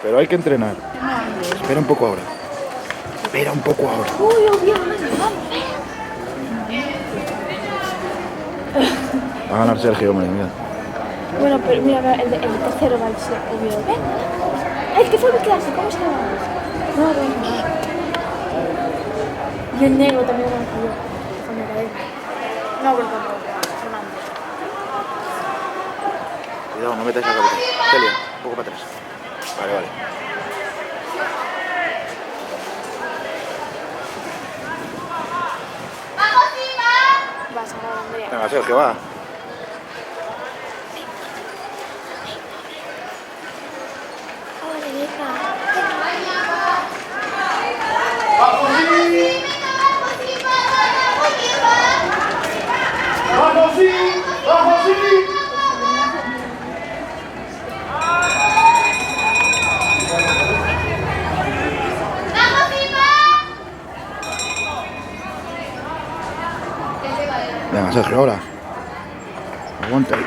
Pero hay que entrenar. Espera un poco ahora. Espera un poco ahora. Uy, obviamente. Va a ganar Sergio, hombre, mira. Bueno, pero mira, el tercero va a ser obvio. Venga. El que fue mi clase, ¿cómo se llama? No, no. Y el negro también va a ser yo. No, pero tampoco. Fernando. Cuidado, no metas la cabeza. Celia, un poco para atrás. Vale, vale. Vas a ganar, Andrea. Venga, Sergio, va. Ahora, venga. Venga, Sergio, ahora. Aguanta ahí.